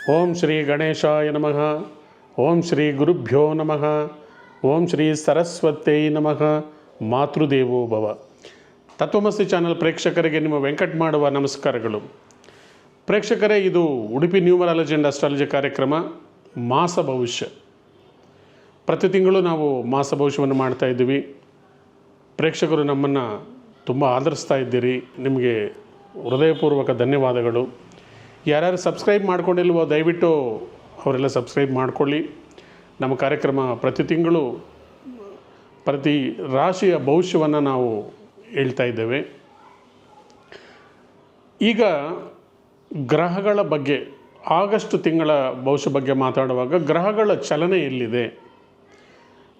ಓಂ ಶ್ರೀ ಗಣೇಶಾಯ ನಮಃ. ಓಂ ಶ್ರೀ ಗುರುಭ್ಯೋ ನಮಃ. ಓಂ ಶ್ರೀ ಸರಸ್ವತೈ ನಮಃ. ಮಾತೃದೇವೋ ಭವ. ತತ್ವಮಸಿ ಚಾನಲ್ ಪ್ರೇಕ್ಷಕರಿಗೆ ನಿಮ್ಮ ವೆಂಕಟ್ ಮಾಡುವ ನಮಸ್ಕಾರಗಳು. ಪ್ರೇಕ್ಷಕರೇ, ಇದು ಉಡುಪಿ ನ್ಯೂಮರಾಲಜಿ ಆ್ಯಂಡ್ ಅಸ್ಟ್ರಾಲಜಿ ಕಾರ್ಯಕ್ರಮ ಮಾಸ ಭವಿಷ್ಯ. ಪ್ರತಿ ತಿಂಗಳು ನಾವು ಮಾಸ ಭವಿಷ್ಯವನ್ನು ಮಾಡ್ತಾ ಇದ್ದೀವಿ. ಪ್ರೇಕ್ಷಕರು ನಮ್ಮನ್ನು ತುಂಬ ಆದರಿಸ್ತಾ ಇದ್ದೀರಿ. ನಿಮಗೆ ಹೃದಯಪೂರ್ವಕ ಧನ್ಯವಾದಗಳು. ಯಾರ್ಯಾರು ಸಬ್ಸ್ಕ್ರೈಬ್ ಮಾಡ್ಕೊಂಡಿಲ್ವೋ ದಯವಿಟ್ಟು ಅವರೆಲ್ಲ ಸಬ್ಸ್ಕ್ರೈಬ್ ಮಾಡಿಕೊಳ್ಳಿ. ನಮ್ಮ ಕಾರ್ಯಕ್ರಮ ಪ್ರತಿ ತಿಂಗಳು ಪ್ರತಿ ರಾಶಿಯ ಭವಿಷ್ಯವನ್ನು ನಾವು ಹೇಳ್ತಾ ಇದ್ದೇವೆ. ಈಗ ಗ್ರಹಗಳ ಬಗ್ಗೆ, ಆಗಸ್ಟ್ ತಿಂಗಳ ಭವಿಷ್ಯ ಬಗ್ಗೆ ಮಾತಾಡುವಾಗ ಗ್ರಹಗಳ ಚಲನೆ ಎಲ್ಲಿದೆ,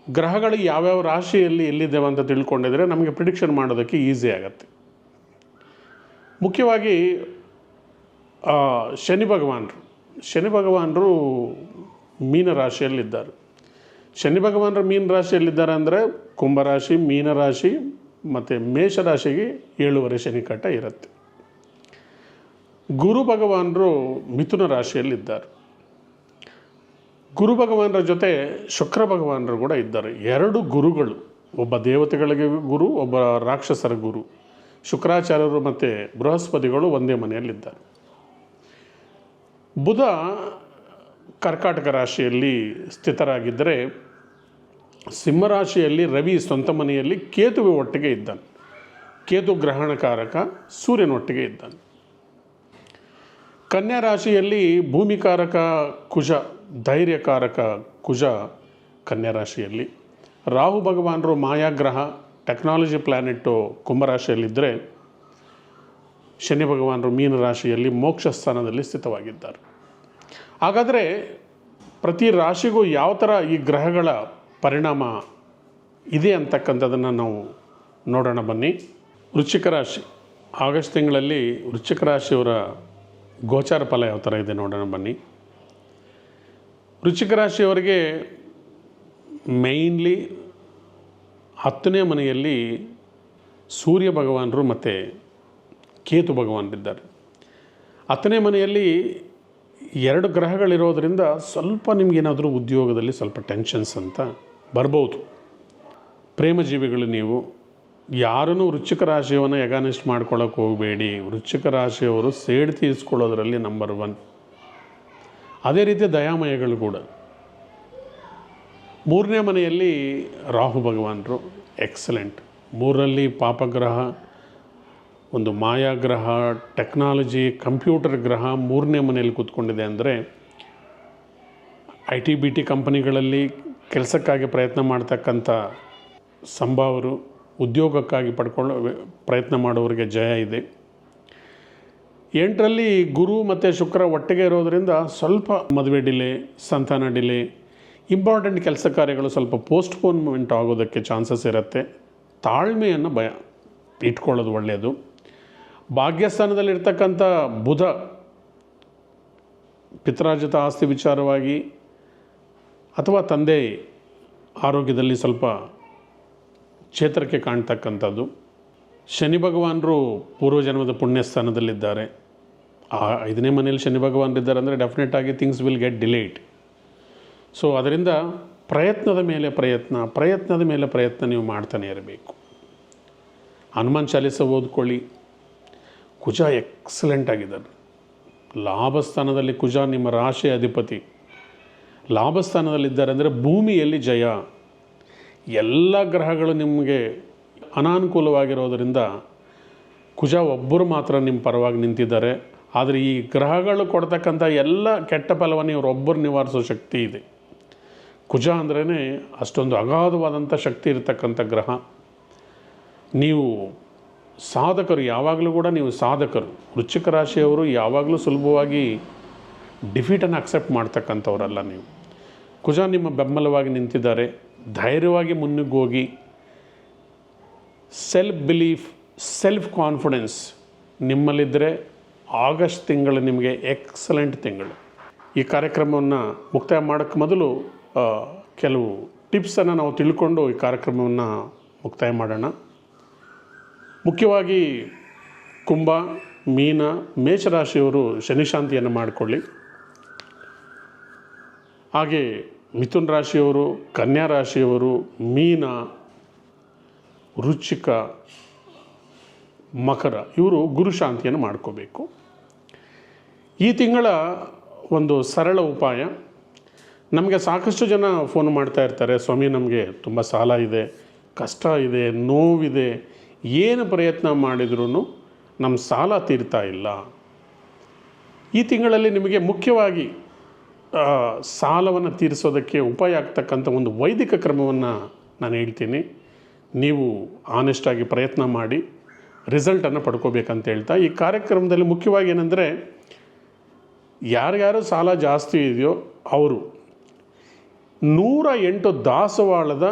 ಗ್ರಹಗಳು ಯಾವ್ಯಾವ ರಾಶಿಯಲ್ಲಿ ಎಲ್ಲಿದ್ದೇವೆ ಅಂತ ತಿಳ್ಕೊಂಡಿದ್ರೆ ನಮಗೆ ಪ್ರಿಡಿಕ್ಷನ್ ಮಾಡೋದಕ್ಕೆ ಈಸಿ ಆಗುತ್ತೆ. ಮುಖ್ಯವಾಗಿ ಶನಿ ಭಗವಾನರು ಮೀನರಾಶಿಯಲ್ಲಿದ್ದಾರೆ. ಶನಿ ಭಗವಾನರು ಮೀನರಾಶಿಯಲ್ಲಿದ್ದಾರೆ ಅಂದರೆ ಕುಂಭರಾಶಿ, ಮೀನರಾಶಿ ಮತ್ತು ಮೇಷರಾಶಿಗೆ 7.5 ಶನಿ ಕಟ್ಟ ಇರುತ್ತೆ. ಗುರು ಭಗವಾನರು ಮಿಥುನ ರಾಶಿಯಲ್ಲಿದ್ದಾರೆ. ಗುರು ಭಗವಾನರ ಜೊತೆ ಶುಕ್ರ ಭಗವಾನರು ಕೂಡ ಇದ್ದಾರೆ. 2 ಗುರುಗಳು, ಒಬ್ಬ ದೇವತೆಗಳಿಗೆ ಗುರು, ಒಬ್ಬ ರಾಕ್ಷಸರ ಗುರು. ಶುಕ್ರಾಚಾರ್ಯರು ಮತ್ತು ಬೃಹಸ್ಪತಿಗಳು ಒಂದೇ ಮನೆಯಲ್ಲಿದ್ದಾರೆ. ಬುಧ ಕರ್ಕಾಟಕ ರಾಶಿಯಲ್ಲಿ ಸ್ಥಿತರಾಗಿದ್ದರೆ, ಸಿಂಹರಾಶಿಯಲ್ಲಿ ರವಿ ಸ್ವಂತ ಮನೆಯಲ್ಲಿ ಕೇತುವೆ ಒಟ್ಟಿಗೆ ಇದ್ದಾನೆ. ಕೇತು ಗ್ರಹಣಕಾರಕ, ಸೂರ್ಯನೊಟ್ಟಿಗೆ ಇದ್ದಾನೆ. ಕನ್ಯಾ ರಾಶಿಯಲ್ಲಿ ಭೂಮಿಕಾರಕ ಕುಜ, ಧೈರ್ಯಕಾರಕ ಕುಜ ಕನ್ಯಾ ರಾಶಿಯಲ್ಲಿ. ರಾಹು ಭಗವಾನರು ಮಾಯಾಗ್ರಹ, ಟೆಕ್ನಾಲಜಿ ಪ್ಲ್ಯಾನೆಟ್ಟು ಕುಂಭರಾಶಿಯಲ್ಲಿದ್ದರೆ, ಶನಿ ಭಗವಾನರು ಮೀನರಾಶಿಯಲ್ಲಿ ಮೋಕ್ಷ ಸ್ಥಾನದಲ್ಲಿ ಸ್ಥಿತವಾಗಿದ್ದಾರೆ. ಹಾಗಾದರೆ ಪ್ರತಿ ರಾಶಿಗೂ ಯಾವ ಥರ ಈ ಗ್ರಹಗಳ ಪರಿಣಾಮ ಇದೆ ಅಂತಕ್ಕಂಥದ್ದನ್ನು ನಾವು ನೋಡೋಣ ಬನ್ನಿ. ವೃಶ್ಚಿಕ ರಾಶಿ, ಆಗಸ್ಟ್ ತಿಂಗಳಲ್ಲಿ ವೃಶ್ಚಿಕ ರಾಶಿಯವರ ಗೋಚಾರ ಫಲ ಯಾವ ಥರ ಇದೆ ನೋಡೋಣ ಬನ್ನಿ. ವೃಶ್ಚಿಕ ರಾಶಿಯವರಿಗೆ ಮೇಯ್ನ್ಲಿ 10ನೇ ಮನೆಯಲ್ಲಿ ಸೂರ್ಯ ಭಗವಾನರು ಮತ್ತು ಕೇತು ಭಗವಾನರಿದ್ದಾರೆ. 10ನೇ ಮನೆಯಲ್ಲಿ 2 ಗ್ರಹಗಳಿರೋದರಿಂದ ಸ್ವಲ್ಪ ನಿಮಗೇನಾದರೂ ಉದ್ಯೋಗದಲ್ಲಿ ಸ್ವಲ್ಪ ಟೆನ್ಷನ್ಸ್ ಅಂತ ಬರ್ಬೋದು. ಪ್ರೇಮಜೀವಿಗಳು ನೀವು. ಯಾರನ್ನೂ ವೃಶ್ಚಿಕ ರಾಶಿಯನ್ನು ಎಗಾನೆಸ್ಟ್ ಮಾಡ್ಕೊಳ್ಳೋಕೆ ಹೋಗಬೇಡಿ. ವೃಶ್ಚಿಕ ರಾಶಿಯವರು ಸೇಡು ತೀರಿಸ್ಕೊಳ್ಳೋದ್ರಲ್ಲಿ ನಂಬರ್ 1. ಅದೇ ರೀತಿ ದಯಾಮಯಗಳು ಕೂಡ. 3ನೇ ಮನೆಯಲ್ಲಿ ರಾಹು ಭಗವಾನರು ಎಕ್ಸಲೆಂಟ್. 3ರಲ್ಲಿ ಪಾಪಗ್ರಹ, ಒಂದು ಮಾಯಾಗ್ರಹ, ಟೆಕ್ನಾಲಜಿ, ಕಂಪ್ಯೂಟರ್ ಗ್ರಹ 3ನೇ ಮನೆಯಲ್ಲಿ ಕೂತ್ಕೊಂಡಿದೆ ಅಂದರೆ IT-BT ಕಂಪನಿಗಳಲ್ಲಿ ಕೆಲಸಕ್ಕಾಗಿ ಪ್ರಯತ್ನ ಮಾಡ್ತಕ್ಕಂಥ ಸಂಭಾವರು, ಉದ್ಯೋಗಕ್ಕಾಗಿ ಪ್ರಯತ್ನ ಮಾಡೋರಿಗೆ ಜಯ ಇದೆ. 8ರಲ್ಲಿ ಗುರು ಮತ್ತು ಶುಕ್ರ ಒಟ್ಟಿಗೆ ಇರೋದರಿಂದ ಸ್ವಲ್ಪ ಮದುವೆ ಡಿಲೇ, ಸಂತಾನ ಡಿಲೇ, ಇಂಪಾರ್ಟೆಂಟ್ ಕೆಲಸ ಕಾರ್ಯಗಳು ಸ್ವಲ್ಪ ಪೋಸ್ಟ್ಪೋನ್ಮೆಂಟ್ ಆಗೋದಕ್ಕೆ ಚಾನ್ಸಸ್ ಇರುತ್ತೆ. ತಾಳ್ಮೆಯನ್ನು ಇಟ್ಕೊಳ್ಳೋದು ಒಳ್ಳೆಯದು. ಭಾಗ್ಯಸ್ಥಾನದಲ್ಲಿರ್ತಕ್ಕಂಥ ಬುಧ ಪಿತ್ರಾರ್ಜಿತ ಆಸ್ತಿ ವಿಚಾರವಾಗಿ ಅಥವಾ ತಂದೆ ಆರೋಗ್ಯದಲ್ಲಿ ಸ್ವಲ್ಪ ಚೇತರಿಕೆ ಕಾಣ್ತಕ್ಕಂಥದ್ದು. ಶನಿ ಭಗವಾನರು ಪೂರ್ವಜನ್ಮದ ಪುಣ್ಯಸ್ಥಾನದಲ್ಲಿದ್ದಾರೆ. 5ನೇ ಮನೆಯಲ್ಲಿ ಶನಿ ಭಗವಾನರಿದ್ದಾರೆ ಅಂದರೆ ಡೆಫಿನೆಟಾಗಿ things will get delayed. So ಅದರಿಂದ ಪ್ರಯತ್ನದ ಮೇಲೆ ಪ್ರಯತ್ನ ನೀವು ಮಾಡ್ತಾನೆ ಇರಬೇಕು. ಹನುಮಾನ್ ಚಾಲೀಸ ಓದ್ಕೊಳ್ಳಿ. ಕುಜ ಎಕ್ಸಲೆಂಟ್ ಆಗಿದ್ದಾರೆ. ಲಾಭಸ್ಥಾನದಲ್ಲಿ ಕುಜ ನಿಮ್ಮ ರಾಶಿಯ ಅಧಿಪತಿ ಲಾಭಸ್ಥಾನದಲ್ಲಿದ್ದಾರೆ ಅಂದರೆ ಭೂಮಿಯಲ್ಲಿ ಜಯ. ಎಲ್ಲ ಗ್ರಹಗಳು ನಿಮಗೆ ಅನಾನುಕೂಲವಾಗಿರೋದರಿಂದ ಕುಜ ಒಬ್ಬರು ಮಾತ್ರ ನಿಮ್ಮ ಪರವಾಗಿ ನಿಂತಿದ್ದಾರೆ. ಆದರೆ ಈ ಗ್ರಹಗಳು ಕೊಡ್ತಕ್ಕಂಥ ಎಲ್ಲ ಕೆಟ್ಟ ಫಲವನ್ನು ಇವರೊಬ್ಬರು ನಿವಾರಿಸೋ ಶಕ್ತಿ ಇದೆ. ಕುಜ ಅಂದ್ರೇ ಅಷ್ಟೊಂದು ಅಗಾಧವಾದಂಥ ಶಕ್ತಿ ಇರತಕ್ಕಂಥ ಗ್ರಹ. ನೀವು ಸಾಧಕರು, ಯಾವಾಗಲೂ ಕೂಡ ನೀವು ಸಾಧಕರು. ವೃಶ್ಚಿಕ ರಾಶಿಯವರು ಯಾವಾಗಲೂ ಸುಲಭವಾಗಿ ಡಿಫೀಟನ್ನು ಅಕ್ಸೆಪ್ಟ್ ಮಾಡ್ತಕ್ಕಂಥವರಲ್ಲ ನೀವು. ಕುಜ ನಿಮ್ಮ ಬೆಂಬಲವಾಗಿ ನಿಂತಿದ್ದಾರೆ. ಧೈರ್ಯವಾಗಿ ಮುನ್ನುಗ್ಗೋಗಿ. ಸೆಲ್ಫ್ ಬಿಲೀಫ್, ಸೆಲ್ಫ್ ಕಾನ್ಫಿಡೆನ್ಸ್ ನಿಮ್ಮಲ್ಲಿದ್ದರೆ ಆಗಸ್ಟ್ ತಿಂಗಳು ನಿಮಗೆ ಎಕ್ಸಲೆಂಟ್ ತಿಂಗಳು. ಈ ಕಾರ್ಯಕ್ರಮವನ್ನು ಮುಕ್ತಾಯ ಮಾಡೋಕ್ಕೆ ಮೊದಲು ಕೆಲವು ಟಿಪ್ಸನ್ನು ನಾವು ತಿಳ್ಕೊಂಡು ಈ ಕಾರ್ಯಕ್ರಮವನ್ನು ಮುಕ್ತಾಯ ಮಾಡೋಣ. ಮುಖ್ಯವಾಗಿ ಕುಂಭ, ಮೀನ, ಮೇಷರಾಶಿಯವರು ಶನಿಶಾಂತಿಯನ್ನು ಮಾಡಿಕೊಳ್ಳಿ. ಹಾಗೆ ಮಿಥುನ ರಾಶಿಯವರು, ಕನ್ಯಾ ರಾಶಿಯವರು, ಮೀನ, ವೃಶ್ಚಿಕ, ಮಕರ ಇವರು ಗುರು ಶಾಂತಿಯನ್ನು ಮಾಡ್ಕೋಬೇಕು. ಈ ತಿಂಗಳ ಒಂದು ಸರಳ ಉಪಾಯ, ನಮಗೆ ಸಾಕಷ್ಟು ಜನ ಫೋನ್ ಮಾಡ್ತಾ ಇರ್ತಾರೆ, ಸ್ವಾಮಿ ನಮಗೆ ತುಂಬ ಸಾಲ ಇದೆ, ಕಷ್ಟ ಇದೆ, ನೋವಿದೆ, ಏನು ಪ್ರಯತ್ನ ಮಾಡಿದ್ರೂ ನಮ್ಮ ಸಾಲ ತೀರ್ತಾ ಇಲ್ಲ. ಈ ತಿಂಗಳಲ್ಲಿ ನಿಮಗೆ ಮುಖ್ಯವಾಗಿ ಸಾಲವನ್ನು ತೀರಿಸೋದಕ್ಕೆ ಉಪಾಯ ಆಗ್ತಕ್ಕಂಥ ಒಂದು ವೈದಿಕ ಕ್ರಮವನ್ನು ನಾನು ಹೇಳ್ತೀನಿ. ನೀವು ಆನೆಸ್ಟಾಗಿ ಪ್ರಯತ್ನ ಮಾಡಿ ರಿಸಲ್ಟನ್ನು ಪಡ್ಕೋಬೇಕಂತ ಹೇಳ್ತಾ, ಈ ಕಾರ್ಯಕ್ರಮದಲ್ಲಿ ಮುಖ್ಯವಾಗಿ ಏನಂದರೆ, ಯಾರ್ಯಾರು ಸಾಲ ಜಾಸ್ತಿ ಇದೆಯೋ ಅವರು 108 ದಾಸವಾಳದ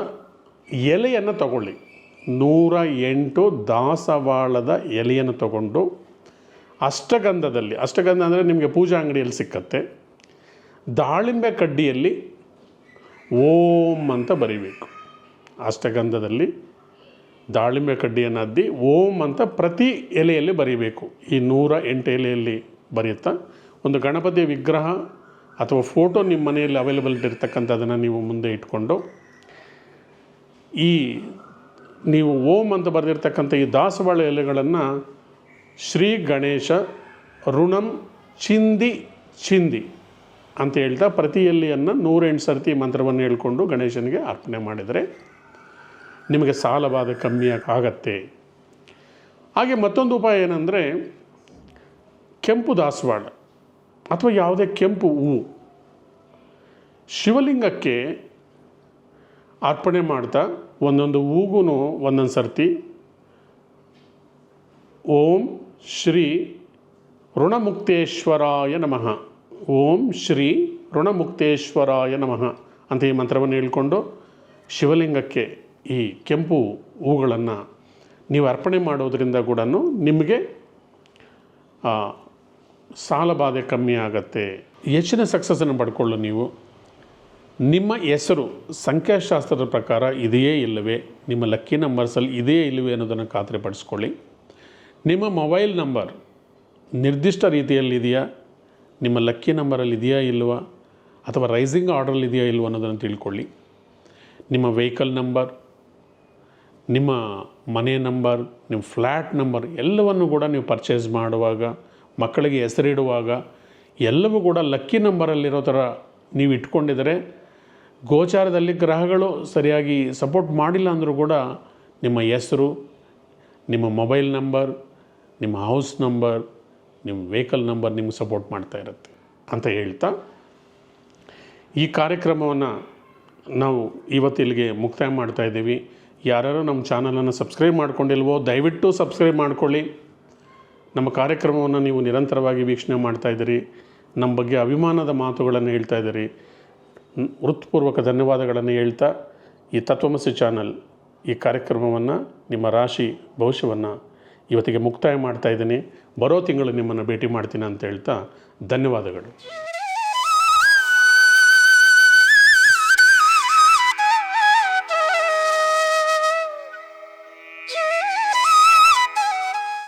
ಎಲೆಯನ್ನು ತಗೊಳ್ಳಿ. 108 ದಾಸವಾಳದ ಎಲೆಯನ್ನು ತಗೊಂಡು ಅಷ್ಟಗಂಧದಲ್ಲಿ, ಅಷ್ಟಗಂಧ ಅಂದರೆ ನಿಮಗೆ ಪೂಜಾ ಅಂಗಡಿಯಲ್ಲಿ ಸಿಕ್ಕತ್ತೆ, ದಾಳಿಂಬೆ ಕಡ್ಡಿಯಲ್ಲಿ ಓಂ ಅಂತ ಬರೀಬೇಕು. ಅಷ್ಟಗಂಧದಲ್ಲಿ ದಾಳಿಂಬೆ ಕಡ್ಡಿಯನ್ನು ಅದ್ದಿ ಓಂ ಅಂತ ಪ್ರತಿ ಎಲೆಯಲ್ಲಿ ಬರೀಬೇಕು. ಈ 108 ಎಲೆಯಲ್ಲಿ ಬರೆಯುತ್ತಾ ಒಂದು ಗಣಪತಿಯ ವಿಗ್ರಹ ಅಥವಾ ಫೋಟೋ ನಿಮ್ಮ ಮನೆಯಲ್ಲಿ ಅವೈಲೇಬಲ್ ಇರ್ತಕ್ಕಂಥದ್ದನ್ನು ನೀವು ಮುಂದೆ ಇಟ್ಕೊಂಡು ಈ ನೀವು ಓಂ ಅಂತ ಬರೆದಿರ್ತಕ್ಕಂಥ ಈ ದಾಸವಾಳ ಎಲೆಗಳನ್ನು ಶ್ರೀ ಗಣೇಶ ಋಣಂ ಚಿಂದಿ ಚಿಂದಿ ಅಂತ ಹೇಳ್ತಾ ಪ್ರತಿ ಎಲೆಯನ್ನು 108 ಸರ್ತಿ ಮಂತ್ರವನ್ನು ಹೇಳ್ಕೊಂಡು ಗಣೇಶನಿಗೆ ಅರ್ಪಣೆ ಮಾಡಿದರೆ ನಿಮಗೆ ಸಾಲಬಾಧೆ ಕಮ್ಮಿ ಆಗತ್ತೆ. ಹಾಗೆ ಮತ್ತೊಂದು ಉಪಾಯ ಏನಂದರೆ, ಕೆಂಪು ದಾಸವಾಳ ಅಥವಾ ಯಾವುದೇ ಕೆಂಪು ಹೂವು ಶಿವಲಿಂಗಕ್ಕೆ ಅರ್ಪಣೆ ಮಾಡ್ತಾ ಒಂದೊಂದು ಹೂಗೂ ಒಂದೊಂದು ಸರ್ತಿ ಓಂ ಶ್ರೀ ಋಣಮುಕ್ತೇಶ್ವರಾಯ ನಮಃ, ಓಂ ಶ್ರೀ ಋಣಮುಕ್ತೇಶ್ವರಾಯ ನಮಃ ಅಂತ ಈ ಮಂತ್ರವನ್ನು ಹೇಳ್ಕೊಂಡು ಶಿವಲಿಂಗಕ್ಕೆ ಈ ಕೆಂಪು ಹೂಗಳನ್ನು ನೀವು ಅರ್ಪಣೆ ಮಾಡೋದರಿಂದ ಕೂಡ ನಿಮಗೆ ಸಾಲಬಾಧೆ ಕಮ್ಮಿ ಆಗುತ್ತೆ, ಹೆಚ್ಚಿನ ಸಕ್ಸಸ್ಸನ್ನು ಪಡ್ಕೊಳ್ಳು. ನೀವು ನಿಮ್ಮ ಹೆಸರು ಸಂಖ್ಯಾಶಾಸ್ತ್ರದ ಪ್ರಕಾರ ಇದೆಯೇ ಇಲ್ಲವೇ, ನಿಮ್ಮ ಲಕ್ಕಿ ನಂಬರ್ಸಲ್ಲಿ ಇದೆಯೇ ಇಲ್ಲವೇ ಅನ್ನೋದನ್ನು ಖಾತ್ರಿಪಡಿಸ್ಕೊಳ್ಳಿ. ನಿಮ್ಮ ಮೊಬೈಲ್ ನಂಬರ್ ನಿರ್ದಿಷ್ಟ ರೀತಿಯಲ್ಲಿದೆಯಾ, ನಿಮ್ಮ ಲಕ್ಕಿ ನಂಬರಲ್ಲಿ ಇದೆಯಾ ಇಲ್ವಾ, ಅಥವಾ ರೈಸಿಂಗ್ ಆರ್ಡ್ರಲ್ಲಿ ಇದೆಯಾ ಇಲ್ವ ಅನ್ನೋದನ್ನು ತಿಳ್ಕೊಳ್ಳಿ. ನಿಮ್ಮ ವೆಹಿಕಲ್ ನಂಬರ್, ನಿಮ್ಮ ಮನೆ ನಂಬರ್, ನಿಮ್ಮ ಫ್ಲ್ಯಾಟ್ ನಂಬರ್ ಎಲ್ಲವನ್ನು ಕೂಡ ನೀವು ಪರ್ಚೇಸ್ ಮಾಡುವಾಗ, ಮಕ್ಕಳಿಗೆ ಹೆಸರಿಡುವಾಗ ಎಲ್ಲವೂ ಕೂಡ ಲಕ್ಕಿ ನಂಬರಲ್ಲಿರೋ ಥರ ನೀವು ಇಟ್ಕೊಂಡಿದರೆ, ಗೋಚಾರದಲ್ಲಿ ಗ್ರಹಗಳು ಸರಿಯಾಗಿ ಸಪೋರ್ಟ್ ಮಾಡಿಲ್ಲ ಅಂದರೂ ಕೂಡ ನಿಮ್ಮ ಹೆಸರು, ನಿಮ್ಮ ಮೊಬೈಲ್ ನಂಬರ್, ನಿಮ್ಮ ಹೌಸ್ ನಂಬರ್, ನಿಮ್ಮ ವೆಹಿಕಲ್ ನಂಬರ್ ನಿಮ್ಗೆ ಸಪೋರ್ಟ್ ಮಾಡ್ತಾ ಇರುತ್ತೆ ಅಂತ ಹೇಳ್ತಾ, ಈ ಕಾರ್ಯಕ್ರಮವನ್ನು ನಾವು ಇವತ್ತು ಇಲ್ಲಿಗೆ ಮುಕ್ತಾಯ ಮಾಡ್ತಾಯಿದ್ದೀವಿ. ಯಾರ್ಯಾರು ನಮ್ಮ ಚಾನಲನ್ನು ಸಬ್ಸ್ಕ್ರೈಬ್ ಮಾಡ್ಕೊಂಡಿಲ್ವೋ ದಯವಿಟ್ಟು ಸಬ್ಸ್ಕ್ರೈಬ್ ಮಾಡ್ಕೊಳ್ಳಿ. ನಮ್ಮ ಕಾರ್ಯಕ್ರಮವನ್ನು ನೀವು ನಿರಂತರವಾಗಿ ವೀಕ್ಷಣೆ ಮಾಡ್ತಾಯಿದ್ದೀರಿ, ನಮ್ಮ ಬಗ್ಗೆ ಅಭಿಮಾನದ ಮಾತುಗಳನ್ನು ಹೇಳ್ತಾ ಇದ್ದೀರಿ. ಹೃತ್ಪೂರ್ವಕ ಧನ್ಯವಾದಗಳನ್ನು ಹೇಳ್ತಾ, ಈ ತತ್ವಮಸಿ ಚಾನಲ್ ಈ ಕಾರ್ಯಕ್ರಮವನ್ನು, ನಿಮ್ಮ ರಾಶಿ ಭವಿಷ್ಯವನ್ನು ಇವತ್ತಿಗೆ ಮುಕ್ತಾಯ ಮಾಡ್ತಾಯಿದ್ದೀನಿ. ಬರೋ ತಿಂಗಳು ನಿಮ್ಮನ್ನು ಭೇಟಿ ಮಾಡ್ತೀನಿ ಅಂತ ಹೇಳ್ತಾ ಧನ್ಯವಾದಗಳು.